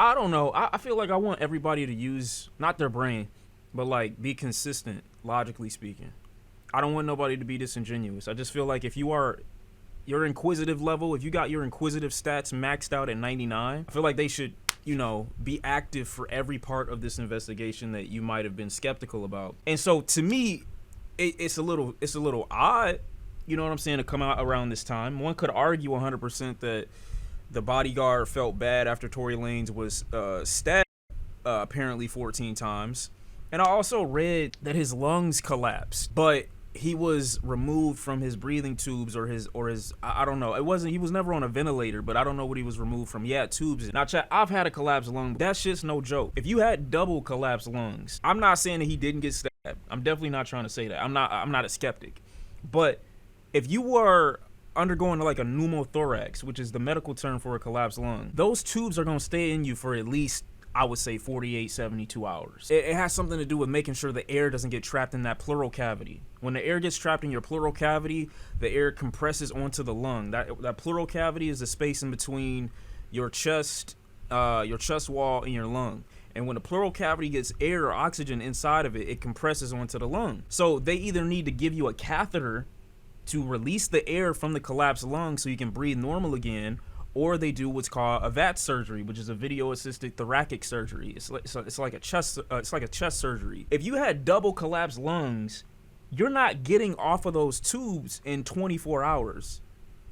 I don't know. I feel like I want everybody to use not their brain, but like be consistent, logically speaking. I don't want nobody to be disingenuous. I just feel like if you are your inquisitive level, if you got your inquisitive stats maxed out at 99, I feel like they should, be active for every part of this investigation that you might have been skeptical about. And so to me, it's a little odd, you know what I'm saying, to come out around this time. One could argue 100% that the bodyguard felt bad after Tory Lanez was stabbed apparently 14 times. And I also read that his lungs collapsed, but he was removed from his breathing tubes or his I don't know. He was never on a ventilator, but I don't know what he was removed from. He had tubes. Now, chat, I've had a collapsed lung. That shit's no joke. If you had double collapsed lungs, I'm not saying that he didn't get stabbed. I'm definitely not trying to say that. I'm not a skeptic. But if you were undergoing like a pneumothorax, which is the medical term for a collapsed lung, those tubes are going to stay in you for at least, I would say, 48, 72 hours. It has something to do with making sure the air doesn't get trapped in that pleural cavity. When the air gets trapped in your pleural cavity, the air compresses onto the lung. That pleural cavity is the space in between your chest wall and your lung. And when the pleural cavity gets air or oxygen inside of it, it compresses onto the lung. So they either need to give you a catheter to release the air from the collapsed lung so you can breathe normal again, or they do what's called a VAT surgery, which is a video-assisted thoracic surgery. It's like a chest surgery. If you had double collapsed lungs, you're not getting off of those tubes in 24 hours.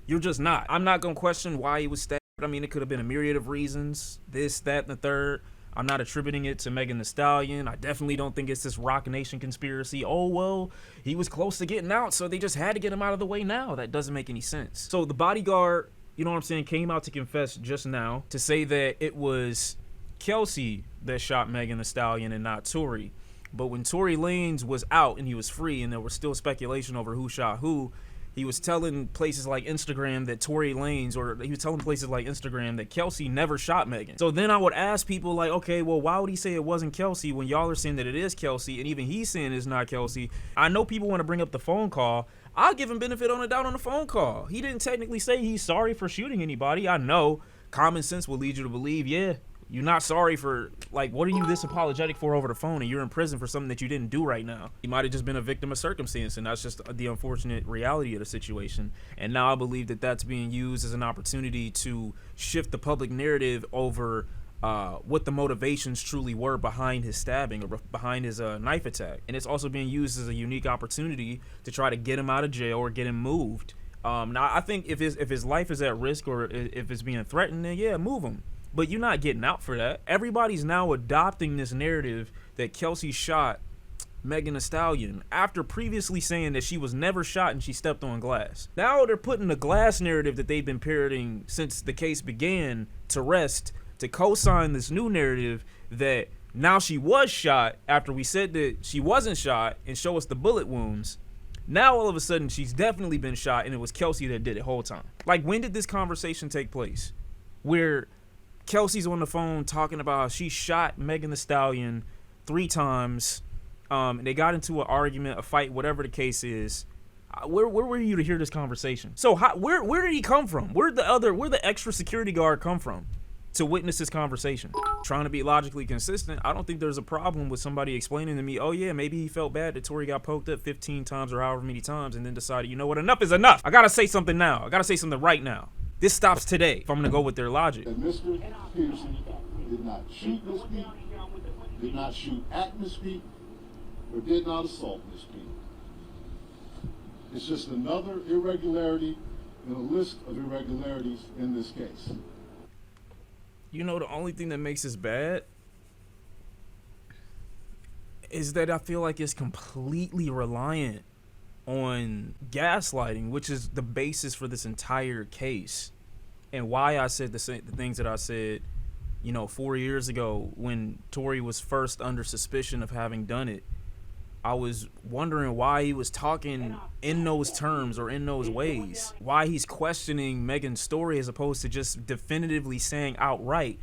You're just not. I'm not gonna question why he was stabbed. I mean, it could have been a myriad of reasons. This, that, and the third. I'm not attributing it to Megan Thee Stallion. I definitely don't think it's this Rock Nation conspiracy. Oh, well, he was close to getting out, so they just had to get him out of the way now. That doesn't make any sense. So the bodyguard, you know what I'm saying, came out to confess just now to say that it was Kelsey that shot Megan Thee Stallion and not Tory. But when Tory Lanez was out and he was free and there was still speculation over who shot who, he was telling places like Instagram that Tory Lanez, or he was telling places like Instagram that Kelsey never shot Megan. So then I would ask people like, okay, well, why would he say it wasn't Kelsey when y'all are saying that it is Kelsey, and even he's saying it's not Kelsey? I know people want to bring up the phone call. I'll give him benefit on the doubt on the phone call. He didn't technically say he's sorry for shooting anybody. I know common sense will lead you to believe, yeah, you're not sorry for, like, what are you this apologetic for over the phone, and you're in prison for something that you didn't do right now? You might have just been a victim of circumstance, and that's just the unfortunate reality of the situation. And now I believe that that's being used as an opportunity to shift the public narrative over what the motivations truly were behind his stabbing or behind his knife attack. And it's also being used as a unique opportunity to try to get him out of jail or get him moved. Now, I think if his life is at risk or if it's being threatened, then yeah, move him. But you're not getting out for that. Everybody's now adopting this narrative that Kelsey shot Megan Thee Stallion after previously saying that she was never shot and she stepped on glass. Now they're putting the glass narrative that they've been parroting since the case began to rest, to co-sign this new narrative that now she was shot after we said that she wasn't shot and show us the bullet wounds. Now all of a sudden she's definitely been shot and it was Kelsey that did it whole time. Like, when did this conversation take place? Where Kelsey's on the phone talking about how she shot Megan Thee Stallion 3 times. And they got into an argument, a fight, whatever the case is. Where were you to hear this conversation? So where did he come from? Where'd the extra security guard come from to witness this conversation? Trying to be logically consistent, I don't think there's a problem with somebody explaining to me, oh yeah, maybe he felt bad that Tory got poked up 15 times or however many times and then decided, you know what, enough is enough. I gotta say something now. I gotta say something right now. This stops today, if I'm going to go with their logic. That Mr. Pearson did not shoot Miss Pete, did not shoot at Miss Pete, or did not assault Miss Pete. It's just another irregularity in a list of irregularities in this case. You know, the only thing that makes this bad is that I feel like it's completely reliant on gaslighting, which is the basis for this entire case, and why I said the things that I said, 4 years ago when Tory was first under suspicion of having done it. I was wondering why he was talking in those terms or in those ways, why he's questioning Megan's story as opposed to just definitively saying outright,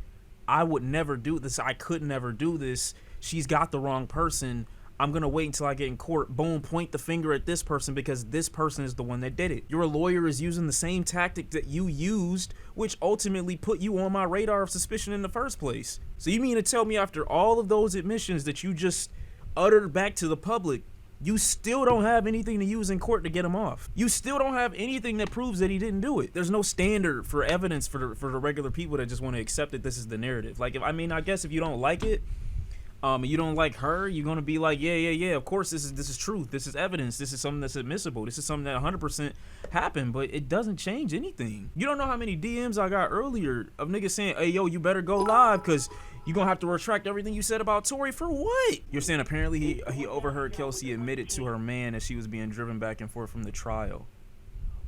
I would never do this, I could never do this, she's got the wrong person, I'm going to wait until I get in court. Boom, point the finger at this person because this person is the one that did it. Your lawyer is using the same tactic that you used, which ultimately put you on my radar of suspicion in the first place. So you mean to tell me after all of those admissions that you just uttered back to the public, you still don't have anything to use in court to get him off? You still don't have anything that proves that he didn't do it. There's no standard for evidence for the regular people that just want to accept that this is the narrative. Like, I guess if you don't like it, you don't like her, you're gonna be like, yeah, of course this is truth, this is evidence, this is something that's admissible, this is something that 100% happened, but it doesn't change anything. You don't know how many DMs I got earlier of niggas saying, hey yo, you better go live because you're gonna have to retract everything you said about Tory. For what? You're saying apparently he overheard Kelsey admitted to her man as she was being driven back and forth from the trial.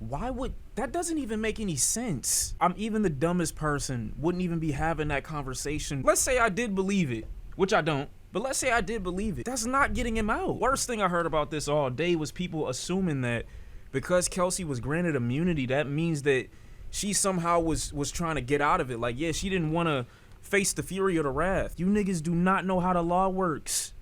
Why would that? Doesn't even make any sense. I'm even the dumbest person wouldn't even be having that conversation. Let's say I did believe it, which I don't, but let's say I did believe it. That's not getting him out. Worst thing I heard about this all day was people assuming that because Kelsey was granted immunity, that means that she somehow was trying to get out of it. Like, yeah, she didn't want to face the fury or the wrath. You niggas do not know how the law works.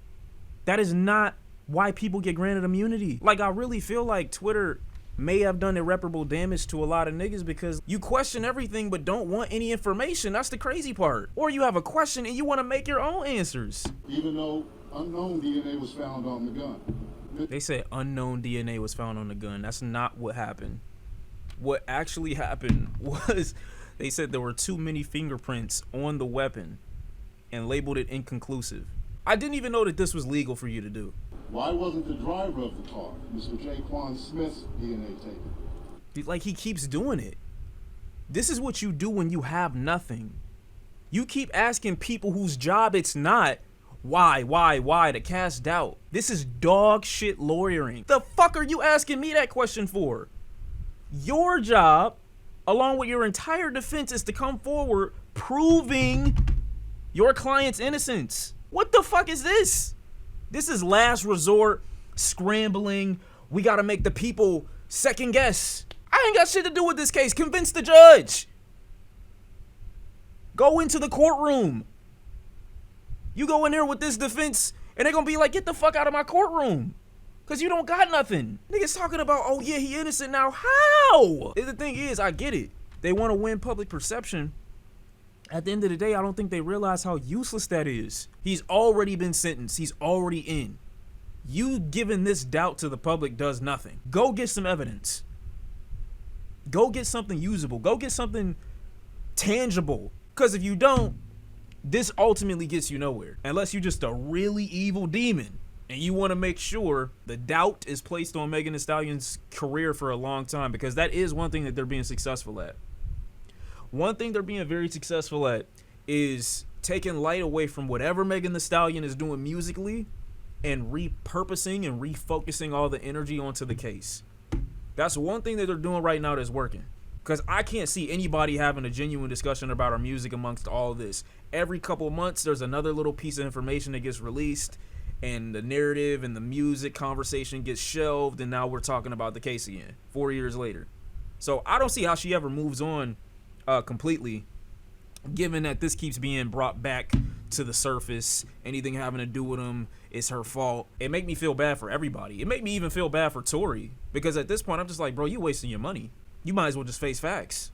That is not why people get granted immunity. Like, I really feel like Twitter may have done irreparable damage to a lot of niggas because you question everything but don't want any information. That's the crazy part. Or you have a question and you want to make your own answers. Even though unknown DNA was found on the gun. They said unknown DNA was found on the gun. That's not what happened. What actually happened was they said there were too many fingerprints on the weapon and labeled it inconclusive. I didn't even know that this was legal for you to do. Why wasn't the driver of the car, Mr. Jaquan Smith's DNA taken? Like, he keeps doing it. This is what you do when you have nothing. You keep asking people whose job it's not, why, to cast doubt. This is dog shit lawyering. The fuck are you asking me that question for? Your job, along with your entire defense, is to come forward proving your client's innocence. What the fuck is this? This is last resort, scrambling. We gotta make the people second guess. I ain't got shit to do with this case. Convince the judge. Go into the courtroom. You go in there with this defense and they're gonna be like, get the fuck out of my courtroom. Cause you don't got nothing. Niggas talking about, oh yeah, he innocent now. How? The thing is, I get it. They wanna win public perception. At the end of the day, I don't think they realize how useless that is. He's already been sentenced. He's already in. You giving this doubt to the public does nothing. Go get some evidence. Go get something usable. Go get something tangible. Because if you don't, this ultimately gets you nowhere. Unless you're just a really evil demon and you want to make sure the doubt is placed on Megan Thee Stallion's career for a long time. Because that is one thing that they're being successful at. One thing they're being very successful at is taking light away from whatever Megan Thee Stallion is doing musically and repurposing and refocusing all the energy onto the case. That's one thing that they're doing right now that's working. Because I can't see anybody having a genuine discussion about our music amongst all this. Every couple months, there's another little piece of information that gets released and the narrative and the music conversation gets shelved, and now we're talking about the case again 4 years later. So I don't see how she ever moves on completely, given that this keeps being brought back to the surface. Anything having to do with him is her fault. It make me feel bad for everybody. It make me even feel bad for Tory, because at this point I'm just like, bro, you wasting your money. You might as well just face facts.